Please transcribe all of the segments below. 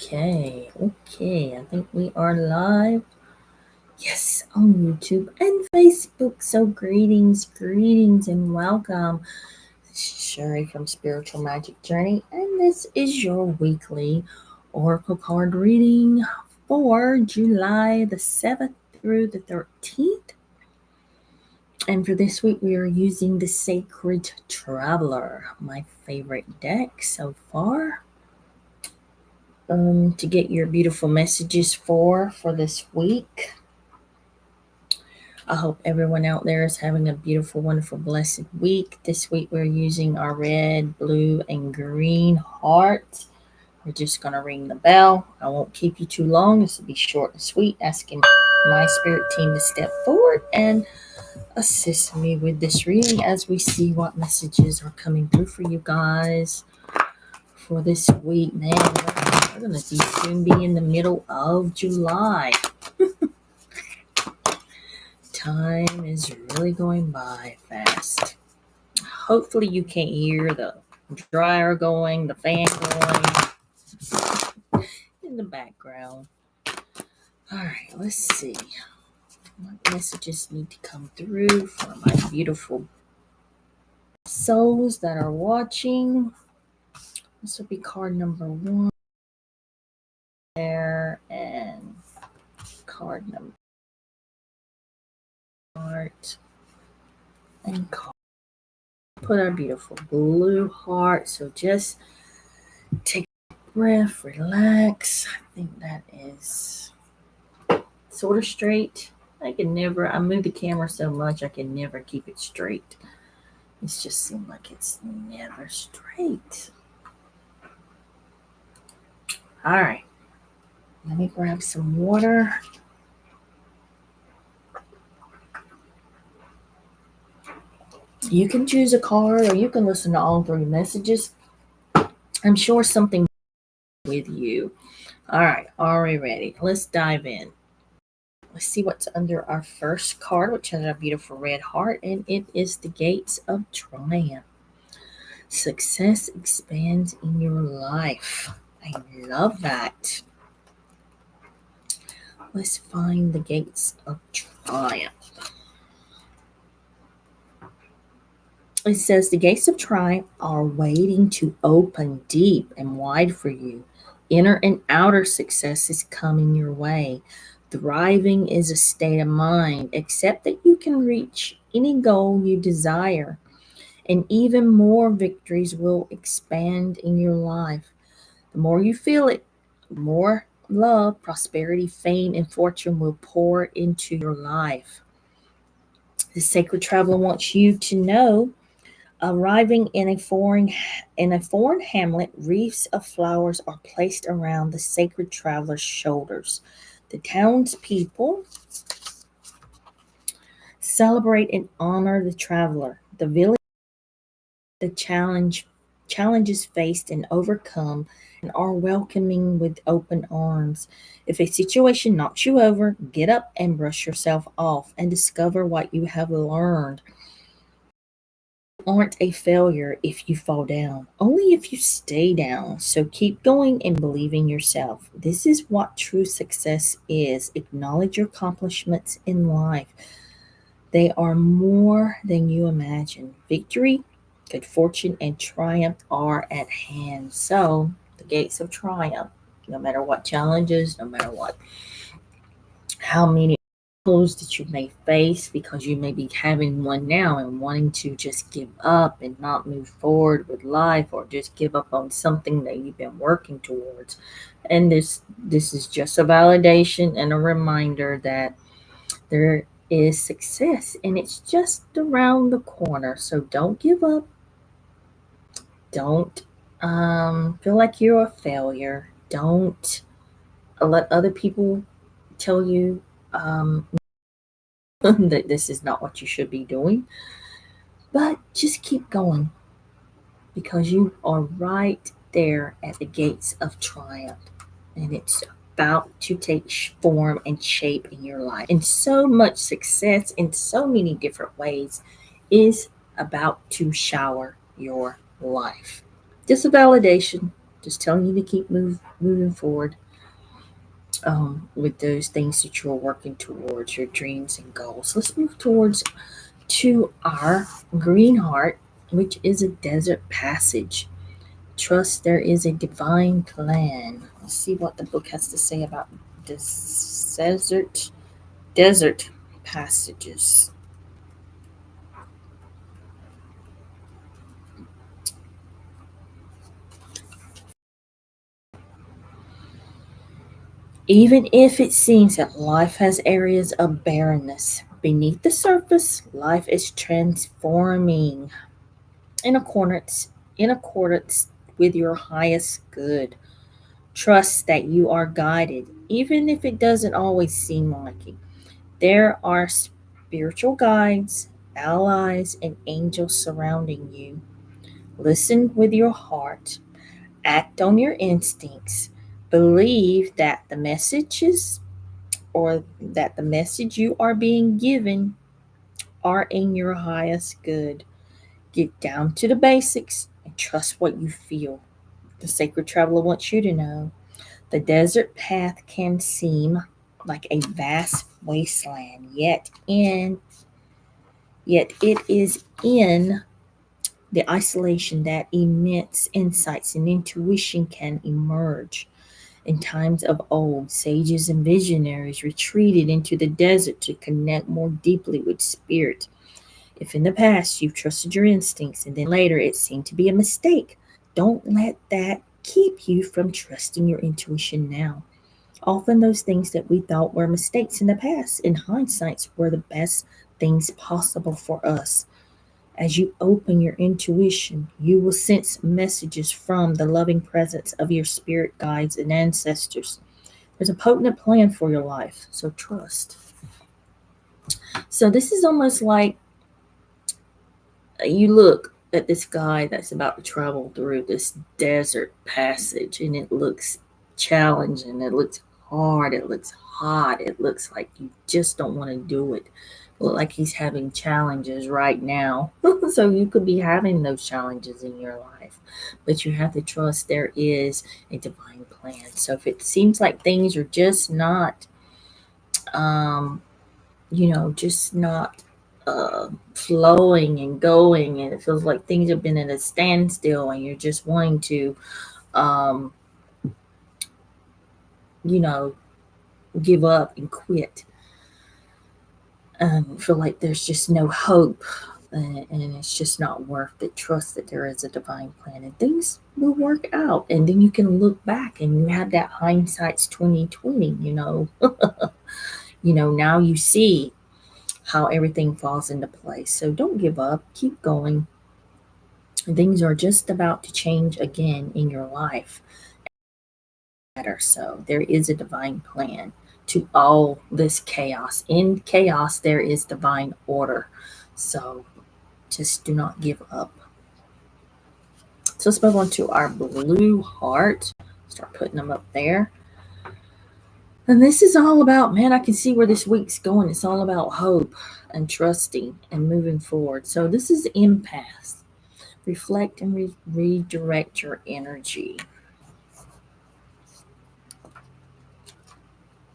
Okay. I think we are live. Yes, on YouTube and Facebook. So greetings, and welcome. This is Sherry from Spiritual Magic Journey, and this is your weekly Oracle card reading for July the 7th through the 13th. And for this week, we are using the Sacred Traveler, my favorite deck so far. To get your beautiful messages for this week. I hope everyone out there is having a beautiful, wonderful, blessed week. This week we're using our red, blue, and green hearts. We're just going to ring the bell. I won't keep you too long. This will be short and sweet, asking my spirit team to step forward and assist me with this reading as we see what messages are coming through for you guys for this week. Man, we're going to soon be in the middle of July. Time is really going by fast. Hopefully you can't hear the dryer going, the fan going in the background. All right, let's see. What messages need to come through for my beautiful souls that are watching? This will be card number 1 there, and card number heart and card. Put our beautiful blue heart. So just take a breath, relax. I think that is sort of straight. I move the camera so much I can never keep it straight. It just seems like it's never straight. All right. Let me grab some water. You can choose a card or you can listen to all 3 messages. I'm sure something with you. All right. Are we ready? Let's dive in. Let's see what's under our first card, which has a beautiful red heart, and it is the Gates of Triumph. Success expands in your life. I love that. Let's find the Gates of Triumph. It says the gates of triumph are waiting to open deep and wide for you. Inner and outer success is coming your way. Thriving is a state of mind. Accept that you can reach any goal you desire, and even more victories will expand in your life. The more you feel it, the more love, prosperity, fame, and fortune will pour into your life. The Sacred Traveler wants you to know, arriving in a foreign hamlet, wreaths of flowers are placed around the Sacred Traveler's shoulders. The townspeople celebrate and honor the traveler. The village, the challenges faced and overcome, and are welcoming with open arms. If a situation knocks you over, get up and brush yourself off and discover what you have learned. You aren't a failure if you fall down, only if you stay down. So keep going and believe in yourself. This is what true success is. Acknowledge your accomplishments in life. They are more than you imagine. Victory, good fortune, and triumph are at hand. So, the gates of triumph, no matter what challenges, no matter how many obstacles that you may face, because you may be having one now and wanting to just give up and not move forward with life, or just give up on something that you've been working towards. And this is just a validation and a reminder that there is success and it's just around the corner. So don't give up. Don't feel like you're a failure. Don't let other people tell you that this is not what you should be doing. But just keep going, because you are right there at the gates of triumph, and it's about to take form and shape in your life. And so much success in so many different ways is about to shower your life. Just a validation. Just telling you to keep moving forward with those things that you're working towards, your dreams and goals. Let's move towards to our green heart, which is a desert passage. Trust there is a divine plan. Let's see what the book has to say about this desert passages. Even if it seems that life has areas of barrenness, beneath the surface, life is transforming in accordance with your highest good. Trust that you are guided, even if it doesn't always seem like it. There are spiritual guides, allies, and angels surrounding you. Listen with your heart, act on your instincts, believe that the message you are being given are in your highest good. Get down to the basics and trust what you feel. The sacred traveler wants you to know the desert path can seem like a vast wasteland, yet it is in the isolation that immense insights and intuition can emerge. In times of old, sages and visionaries retreated into the desert to connect more deeply with spirit. If in the past you've trusted your instincts and then later it seemed to be a mistake, don't let that keep you from trusting your intuition now. Often those things that we thought were mistakes in the past, in hindsight, were the best things possible for us. As you open your intuition, you will sense messages from the loving presence of your spirit guides and ancestors. There's a potent plan for your life, so trust. So this is almost like you look at this guy that's about to travel through this desert passage, and it looks challenging, it looks hard, it looks hot, it looks like you just don't want to do it. Look like he's having challenges right now. So you could be having those challenges in your life, but you have to trust there is a divine plan. So if it seems like things are just not um just not flowing and going, and it feels like things have been at a standstill, and you're just wanting to, um, you know, give up and quit, and feel like there's just no hope, and it's just not worth it. Trust that there is a divine plan, and things will work out. And then you can look back, and you have that hindsight's 2020. Now you see how everything falls into place. So don't give up, keep going. Things are just about to change again in your life. So there is a divine plan to all this chaos. In chaos, there is divine order. So just do not give up. So let's move on to our blue heart. Start putting them up there. And this is all about, man, I can see where this week's going. It's all about hope and trusting and moving forward. So this is impasse. Reflect and redirect your energy.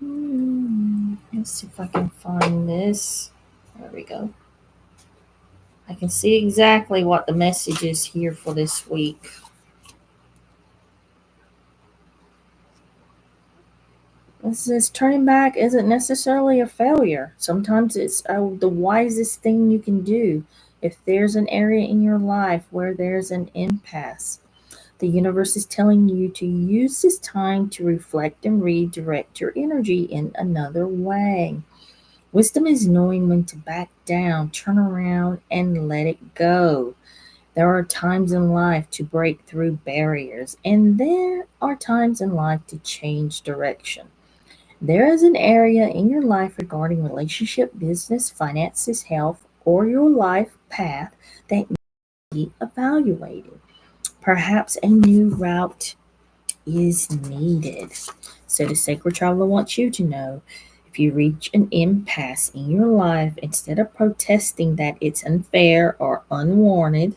Let's see if I can find this. There we go. I can see exactly what the message is here for this week. This is turning back isn't necessarily a failure. Sometimes it's the wisest thing you can do. If there's an area in your life where there's an impasse, the universe is telling you to use this time to reflect and redirect your energy in another way. Wisdom is knowing when to back down, turn around, and let it go. There are times in life to break through barriers, and there are times in life to change direction. There is an area in your life regarding relationship, business, finances, health, or your life path that needs to be evaluated. Perhaps a new route is needed. So the sacred traveler wants you to know, if you reach an impasse in your life, instead of protesting that it's unfair or unwarranted,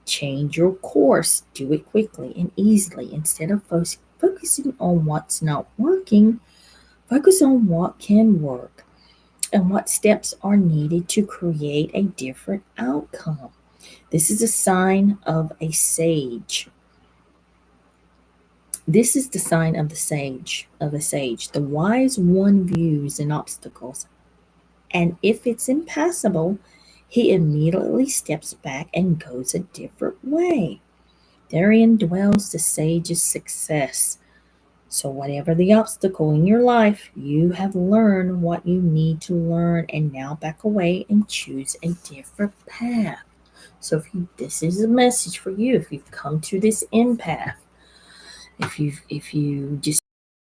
Change your course. Do it quickly and easily. Instead of focusing on what's not working, focus on what can work and what steps are needed to create a different outcome. This is a sign of a sage. This is the sign of a sage. The wise one views an obstacles, and if it's impassable, he immediately steps back and goes a different way. Therein dwells the sage's success. So, whatever the obstacle in your life, you have learned what you need to learn, and now back away and choose a different path. So, this is a message for you. If you've come to this empath, if you just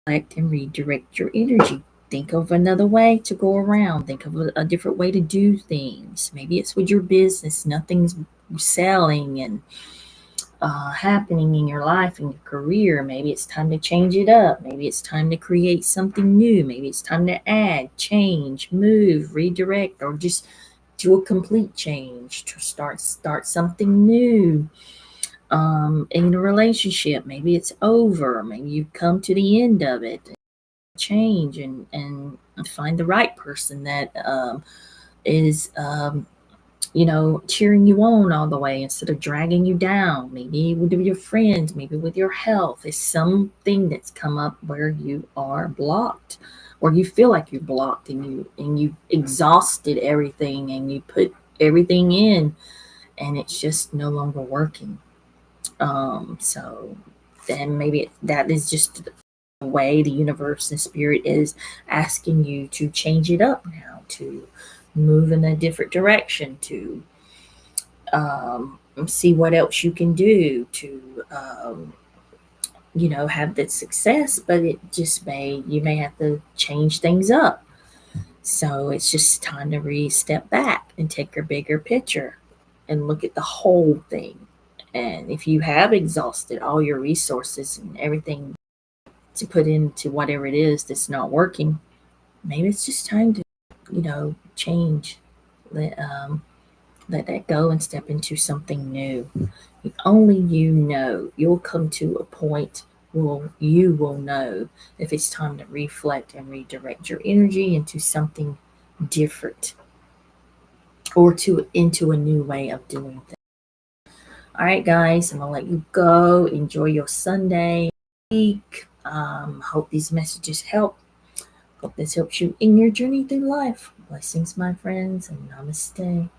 reflect and redirect your energy, think of another way to go around. Think of a different way to do things. Maybe it's with your business. Nothing's selling and happening in your life and your career. Maybe it's time to change it up. Maybe it's time to create something new. Maybe it's time to add, change, move, redirect, or just do a complete change to start something new. In a relationship, maybe it's over. Maybe you've come to the end of it. Change and find the right person that is cheering you on all the way instead of dragging you down. Maybe with your friends, maybe with your health. It's something that's come up where you are blocked, or you feel like you're blocked, and you exhausted everything, and you put everything in, and it's just no longer working. So then maybe that is just the way the universe and spirit is asking you to change it up now, to move in a different direction, to see what else you can do to have that success. But you may have to change things up. So it's just time to step back and take a bigger picture and look at the whole thing. And if you have exhausted all your resources and everything to put into whatever it is that's not working, maybe it's just time to change. Let that go and step into something new. Only you know. You'll come to a point where you will know if it's time to reflect and redirect your energy into something different, or into a new way of doing things. All right, guys, I'm gonna let you go. Enjoy your Sunday week. Hope these messages help. Hope this helps you in your journey through life. Blessings, my friends, and namaste.